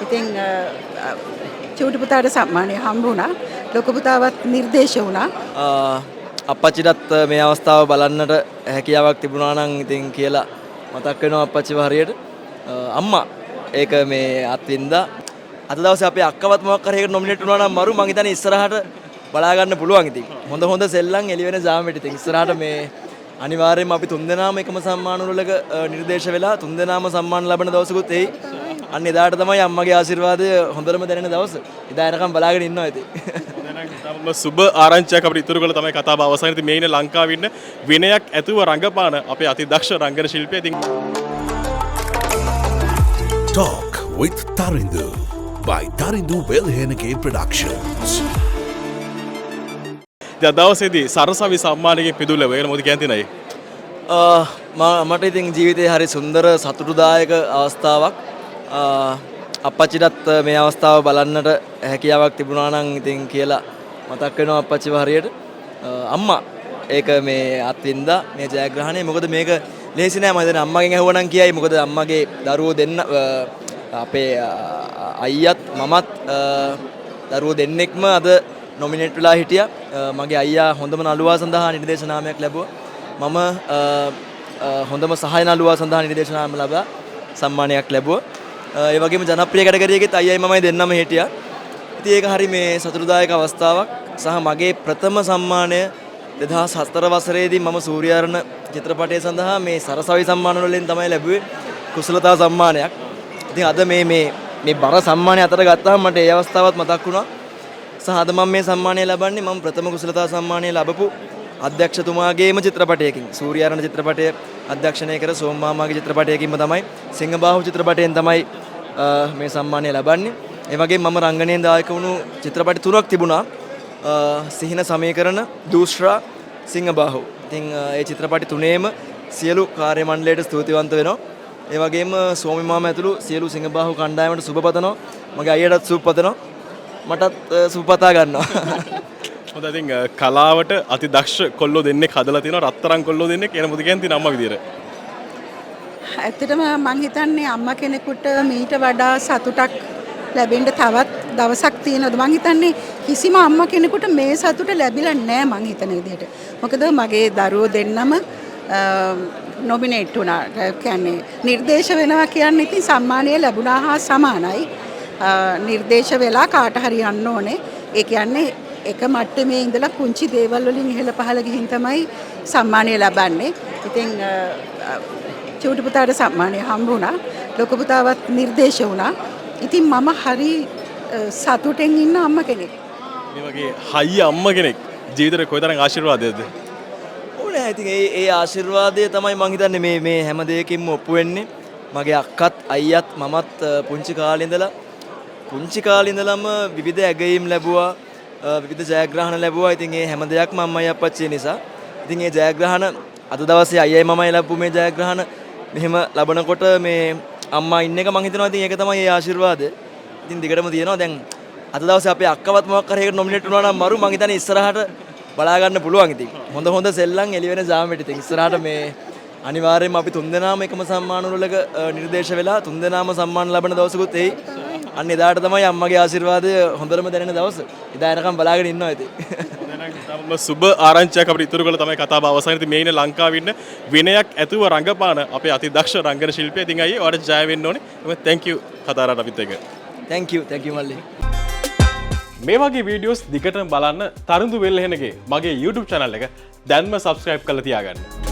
ඉතින් චූටි පුතාට සම්මානය හම්බ වුණා. ලොකු පුතාවත් නිර්දේශ වුණා. අප්පච්චිටත් මේ අවස්ථාව බලන්නට හැකියාවක් තිබුණා නම් ඉතින් කියලා මතක් වෙනවා අප්පච්චිව හරියට. අම්මා ඒක මේ අත්විඳා අද දවසේ අපේ අක්කවත් මොකක් හරි එකට නොමිනේට් වුණා නම් මරු මං හිතන්නේ ඉස්සරහට බලා ගන්න පුළුවන් ඉතින්. හොඳ සෙල්ලම් එළි වෙන ජාමෙට ඉතින් ඉස්සරහට මේ අනිවාර්යයෙන්ම අපි තුන්දෙනාම එකම සම්මාන වලක නිර්දේශ වෙලා තුන්දෙනාම සම්මාන ලබන දවසකුත් එයි. අන්න එදාට තමයි අම්මගේ ආශිර්වාදය හොඳටම දැනෙන දවස. එදා එනකම් බලාගෙන ඉන්නවා ඉතින්. සුබ ආරංචියක් අපිට ඉතුරු කරලා තමයි කතාව අවසන්. ඉතින් මේ ඉන්න ලංකාවේ ඉන්න විනයක් ඇතුව රංගපාන අපේ අතිදක්ෂ රංගන ශිල්පියා ඉතින් Talk with Tarindu by Tarindu Welheneke Productions. දවසේදී සරසවි සම්මානයකින් පිදුල වෙන මොකද කියන්නේ? මට ඉතින් ජීවිතේ හරි සුන්දර සතුටුදායක අවස්ථාවක්. අප්පච්චිටත් මේ අවස්ථාව බලන්නට හැකියාවක් තිබුණා නම් ඉතින් කියලා මතක් වෙනවා අප්පච්චිව හරියට. අම්මා ඒක මේ අත්විඳා මේ ජයග්‍රහණය. මොකද මේක ලේසි නෑ. මම දැන් අම්මගෙන් ඇහුවනම් කියයි. මොකද අම්මගේ දරුවෝ දෙන්න අපේ අයියත් මමත් දරුවෝ දෙන්නෙක්ම අද නොමිනේට් වෙලා හිටියා. මගේ අයියා හොඳම නළුවා සඳහා නිර්දේශ නාමයක් ලැබුවා. මම හොඳම සහාය නළුවා සඳහා නිර්දේශ නාම ලැබුවා. සම්මානයක් ලැබුවා. ඒ වගේම ජනප්‍රිය කැටගරියකෙත් අයියයි මමයි දෙන්නම හිටියා. ඉතින් ඒක හරි මේ සතුටුදායක අවස්ථාවක්. සහ මගේ ප්‍රථම සම්මානය 2004 වසරේදී මම සූර්යාරණ චිත්‍රපටය සඳහා මේ සරසවි සම්මාන වලින් තමයි ලැබුවේ. කුසලතා සම්මානයක්. ඉතින් අද මේ බර සම්මානය අතර ගත්තාම මට ඒ අවස්ථාවත් මතක් වුණා. සහ අද මම මේ සම්මානය ලබන්නේ මම ප්‍රථම කුසලතා සම්මානය ලැබපු අධ්‍යක්ෂතුමාගේම චිත්‍රපටයකින්. සූර්යාරණ චිත්‍රපටය අධ්‍යක්ෂණය කර සෝමමාමාගේ චිත්‍රපටයකින්ම තමයි සිංහබාහු චිත්‍රපටයෙන් තමයි මේ සම්මානය ලබන්නේ. ඒ වගේම මම රංගනයෙන් දායක වුණු චිත්‍රපට තුනක් තිබුණා. සිහින සමීකරණ, දූෂ්‍රා, සිංහබාහු. ඉතින් ඒ චිත්‍රපට තුනේම සියලු කාර්ය මණ්ඩලයට ස්තුතිවන්ත වෙනවා. ඒ වගේම සෝමි මාමා ඇතුළු සියලු සිංහබාහු කණ්ඩායමට සුබ පතනවා. මගේ අයියටත් සුබ පතනවා. මටත් සුබ පතා ගන්නවා. හොඳයි. ඉතින් කලාවට අතිදක්ෂ කොල්ලෝ දෙන්නෙක් හදලා තියෙනවා. රත්තරන් කොල්ලෝ දෙන්නෙක් එන මොකද කියන්නේ අම්මා විදියට. ඇත්තටම මං හිතන්නේ අම්මා කෙනෙකුට මීට වඩා සතුටක් ලැබෙන්න තවත් දවසක් තියෙනවා. මං හිතන්නේ කිසිම අම්මා කෙනෙකුට මේ සතුට ලැබිලා නැහැ මං හිතන විදිහට. මොකද මගේ දරුවෝ දෙන්නම නොමිනේට් වුණා. කියන්නේ නිර්දේශ වෙනවා කියන්නේ ඉතින් සම්මානය ලැබුණා හා සමානයි. නිර්දේශ වෙලා කාට හරි යන්න ඕනේ. ඒ කියන්නේ එක මට්ටමේ ඉඳලා පුංචි දේවල් වලින් ඉහළ පහළ ගිහින් තමයි සම්මානය ලබන්නේ. ඉතින් චූටි පුතාට සම්මානය හම්බ වුණා. ලොකු පුතාවත් නිර්දේශ වුණා. ඉතින් මම හරි සතුටෙන් ඉන්න අම්මා කෙනෙක්. මේ වගේ හයිය අම්මා කෙනෙක් ජීවිතේ කොයිතරම් ආශිර්වාදයක්ද? ඕනේ. ඉතින් ඒ ආශිර්වාදය තමයි මං හිතන්නේ මේ හැම දෙයකින්ම ඔප්පු වෙන්නේ. මගේ අක්කත් අයියත් මමත් පුංචි කාලේ ඉඳලම විවිධ ඇගයීම් ලැබුවා. විවිධ ජයග්‍රහණ ලැබුවා. ඉතින් ඒ හැම දෙයක්ම අම්මයි අප්පච්චි නිසා. ඉතින් ඒ ජයග්‍රහණ අද දවසේ අයියයි මමයි ලැබපු මේ ජයග්‍රහණ මෙහෙම ලබනකොට මේ අම්මා ඉන්න එක මං හිතනවා ඉතින් ඒක තමයි ඒ ආශිර්වාදය. ඉතින් දිගටම තියෙනවා. දැන් අද දවසේ අපේ අක්කවත් මොකක් හරි එකට නොමිනේට් වුණා නම් මරු මං හිතන්නේ ඉස්සරහට බලා ගන්න පුළුවන් ඉතින්. හොඳ සෙල්ලම් එළි වෙන ජාමෙට ඉතින් ඉස්සරහට මේ අනිවාර්යයෙන්ම අපි තුන්දෙනාම එකම සම්මාන වලක නිර්දේශ වෙලා තුන්දෙනාම සම්මාන ලබන දවසකුත් එයි. අන්න එදාට තමයි අම්මගේ ආශිර්වාදය හොඳටම දැනෙන දවස. එදා එනකම් බලාගෙන ඉන්නවා ඉතින්. සුබ ආරංචියක් අපිට ඉතුරු කරලා තමයි කතාව අවසන්. ඉතින් මේ ඉන්න ලංකාවේ ඉන්න විනයක් ඇතුව රංගපාන අපේ අතිදක්ෂ රංගන ශිල්පියා. ඉතින් අයියේ ඔයාලට ජය වෙන්න ඕනේ. thank you කතාරට අපිත් එක්ක. thank you මල්ලි. මේ වගේ වීඩියෝස් දිගටම බලන්න තරුඳු වෙල්හෙනගේ මගේ YouTube channel එක දැන්ම subscribe කරලා තියාගන්න.